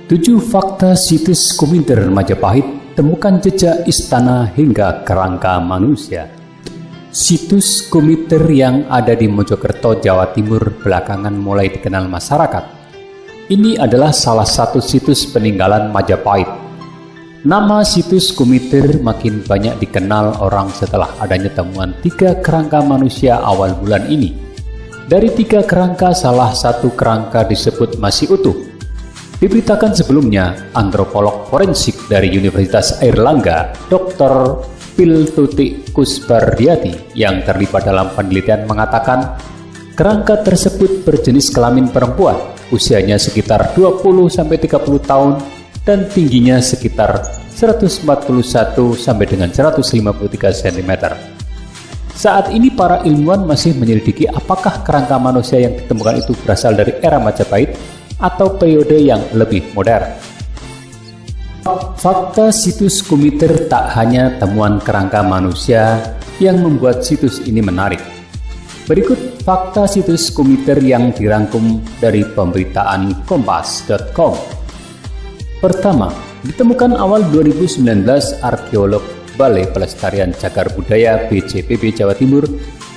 7 fakta situs Kuminter Majapahit, temukan jejak istana hingga kerangka manusia. Situs Kuminter yang ada di Mojokerto, Jawa Timur belakangan mulai dikenal masyarakat. Ini adalah salah satu situs peninggalan Majapahit. Nama situs Kuminter makin banyak dikenal orang setelah adanya temuan 3 kerangka manusia awal bulan ini. Dari 3 kerangka, salah satu kerangka disebut masih utuh. Diberitakan sebelumnya, antropolog forensik dari Universitas Airlangga, Dr. Piltuti Kusbardiati yang terlibat dalam penelitian mengatakan kerangka tersebut berjenis kelamin perempuan, usianya sekitar 20-30 tahun dan tingginya sekitar 141 sampai dengan 153 cm. Saat ini para ilmuwan masih menyelidiki apakah kerangka manusia yang ditemukan itu berasal dari era Majapahit atau periode yang lebih modern. Fakta situs Kuminter tak hanya temuan kerangka manusia yang membuat situs ini menarik. Berikut fakta situs Kuminter yang dirangkum dari pemberitaan kompas.com. Pertama, ditemukan awal 2019, arkeolog Balai Pelestarian Cagar Budaya BCPB Jawa Timur,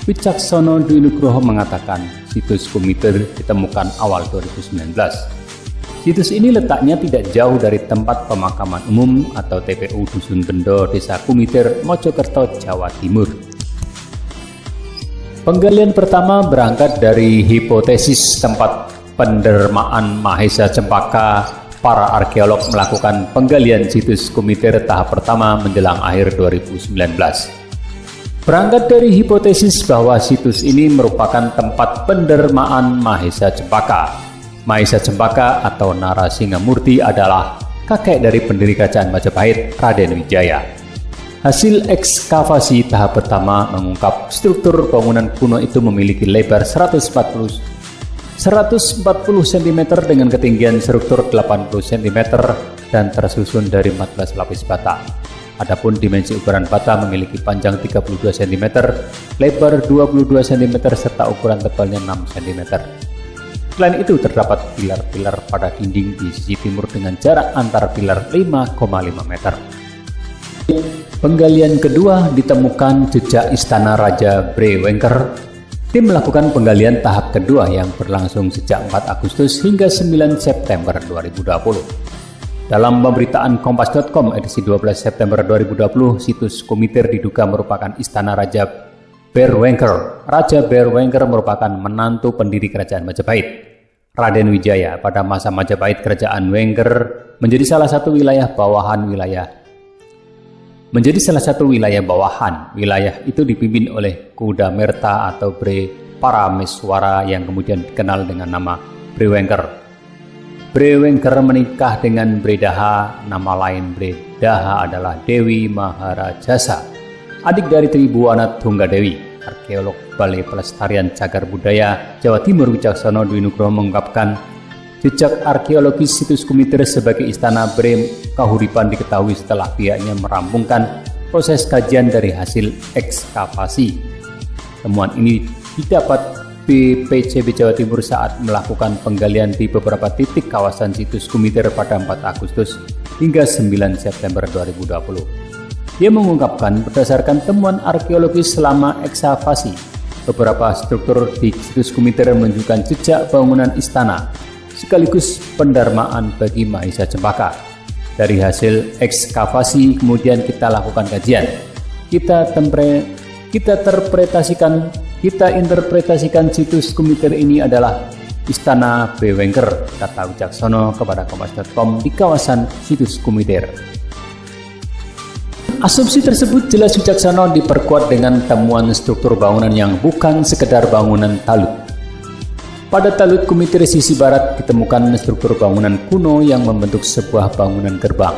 Wicaksono Dwi Nugroho mengatakan situs Kuminter ditemukan awal 2019. Situs ini letaknya tidak jauh dari tempat pemakaman umum atau TPU Dusun Bendo, Desa Kuminter, Mojokerto, Jawa Timur. Penggalian pertama berangkat dari hipotesis tempat pendermaan Mahesa Cempaka. Para arkeolog melakukan penggalian situs Kuminter tahap pertama menjelang akhir 2019. Berangkat dari hipotesis bahwa situs ini merupakan tempat pendermaan Mahesa Cempaka. Mahesa Cempaka atau Narasingamurti adalah kakek dari pendiri Kerajaan Majapahit, Raden Wijaya. Hasil ekskavasi tahap pertama mengungkap struktur bangunan kuno itu memiliki lebar 140 cm dengan ketinggian struktur 80 cm dan tersusun dari 14 lapis bata. Adapun dimensi ukuran bata memiliki panjang 32 cm, lebar 22 cm serta ukuran tebalnya 6 cm. Selain itu terdapat pilar-pilar pada dinding di sisi timur dengan jarak antar pilar 5,5 meter. Penggalian kedua ditemukan jejak istana Raja Brewengker. Tim melakukan penggalian tahap kedua yang berlangsung sejak 4 Agustus hingga 9 September 2020. Dalam pemberitaan kompas.com edisi 12 September 2020, situs Kuminter diduga merupakan istana Raja Berwengker. Raja Berwengker merupakan menantu pendiri Kerajaan Majapahit, Raden Wijaya. Pada masa Majapahit, Kerajaan Wengker menjadi salah satu wilayah bawahan. Wilayah itu dipimpin oleh Kudamerta atau Bre Parameswara yang kemudian dikenal dengan nama Brewengker. Brewengker menikah dengan Bredaha, nama lain Bredaha adalah Dewi Maharajasa, adik dari Tribuana Tunggadewi. Arkeolog Balai Pelestarian Cagar Budaya Jawa Timur Wicaksono Dwi Nugroho mengungkapkan jejak arkeologis situs Kuminter sebagai istana Bre Kahuripan diketahui setelah pihaknya merampungkan proses kajian dari hasil ekskavasi. Temuan ini didapat BPCB Jawa Timur saat melakukan penggalian di beberapa titik kawasan situs Kuminter pada 4 Agustus hingga 9 September 2020. Dia mengungkapkan berdasarkan temuan arkeologis selama ekskavasi, beberapa struktur di situs Kuminter menunjukkan jejak bangunan istana sekaligus pendarmaan bagi Mahesa Cempaka. Dari hasil ekskavasi kemudian kita lakukan kajian. Kita interpretasikan situs Kuminter ini adalah istana Brewengker, kata Wicaksono kepada kompas.com di kawasan situs Kuminter. Asumsi tersebut jelas Wicaksono diperkuat dengan temuan struktur bangunan yang bukan sekedar bangunan talut. Pada talut Kuminter sisi barat ditemukan struktur bangunan kuno yang membentuk sebuah bangunan gerbang.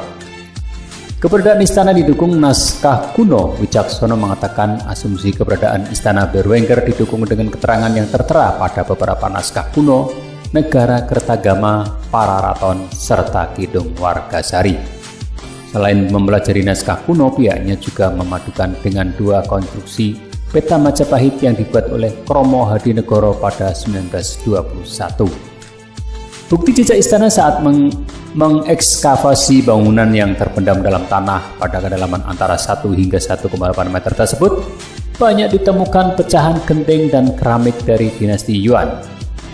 Keberadaan istana didukung naskah kuno. Wicaksono mengatakan asumsi keberadaan istana Berwengker didukung dengan keterangan yang tertera pada beberapa naskah kuno, Negara Kertagama, Pararaton, serta Kidung Wargasari. Selain mempelajari naskah kuno, pihaknya juga memadukan dengan 2 konstruksi peta Majapahit yang dibuat oleh Kromo Hadinegoro pada 1921. Bukti jejak istana saat mengekskavasi bangunan yang terpendam dalam tanah pada kedalaman antara 1 hingga 1,8 meter tersebut banyak ditemukan pecahan genting dan keramik dari dinasti Yuan.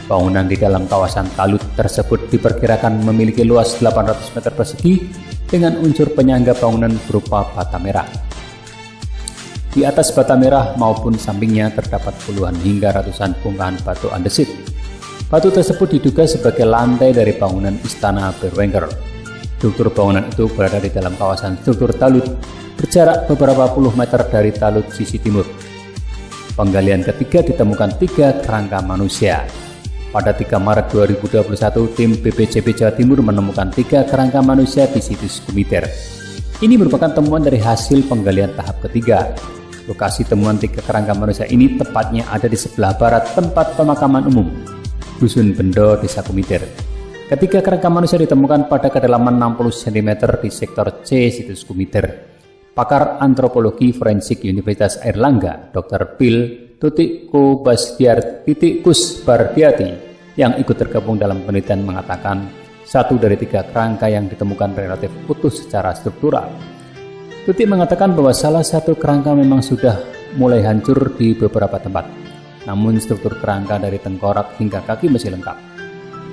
Bangunan di dalam kawasan Talut tersebut diperkirakan memiliki luas 800 meter persegi dengan unsur penyangga bangunan berupa bata merah. Di atas bata merah maupun sampingnya terdapat puluhan hingga ratusan bongkahan batu andesit. Batu tersebut diduga sebagai lantai dari bangunan istana Berwenker. Struktur bangunan itu berada di dalam kawasan struktur Talut, berjarak beberapa puluh meter dari Talut sisi timur. Penggalian ketiga ditemukan 3 kerangka manusia. Pada 3 Maret 2021, tim BPCB Jawa Timur menemukan 3 kerangka manusia di situs Kumiter. Ini merupakan temuan dari hasil penggalian tahap ketiga. Lokasi temuan 3 kerangka manusia ini tepatnya ada di sebelah barat tempat pemakaman umum Dusun Bendo, Desa Kumiter. Ketiga kerangka manusia ditemukan pada kedalaman 60 cm di sektor C situs Kumiter. Pakar antropologi forensik Universitas Airlangga, Dr. Bill Kusbardiati, yang ikut tergabung dalam penelitian mengatakan 1 dari 3 kerangka yang ditemukan relatif putus secara struktural. Tutik mengatakan bahwa salah satu kerangka memang sudah mulai hancur di beberapa tempat. Namun struktur kerangka dari tengkorak hingga kaki masih lengkap.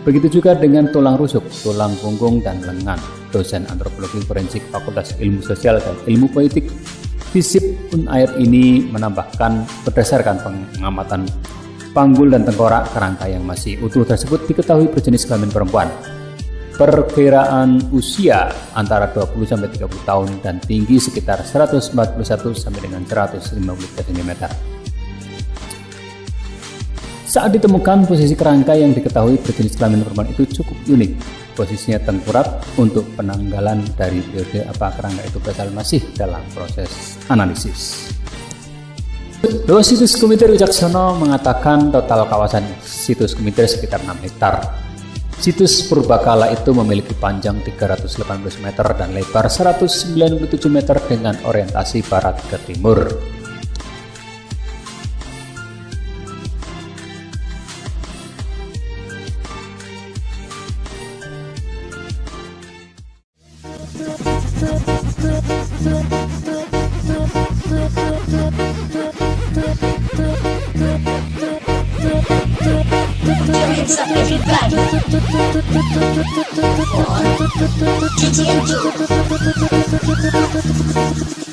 Begitu juga dengan tulang rusuk, tulang punggung, dan lengan. Dosen antropologi forensik Fakultas Ilmu Sosial dan Ilmu Politik FISIP Unair ini menambahkan berdasarkan pengamatan panggul dan tengkorak, kerangka yang masih utuh tersebut diketahui berjenis kelamin perempuan. Perkiraan usia antara 20-30 tahun dan tinggi sekitar 141 sampai dengan 150 cm. Saat ditemukan, posisi kerangka yang diketahui berjenis kelamin perempuan itu cukup unik. Posisinya tengkurap. Untuk penanggalan dari periode apa kerangka itu berasal masih dalam proses analisis. Doa situs Kumiter Wicaksono mengatakan total kawasan situs Kumiter sekitar 6 hektar. Situs purbakala itu memiliki panjang 318 meter dan lebar 197 meter dengan orientasi barat ke timur. Hands up, everybody. GTN.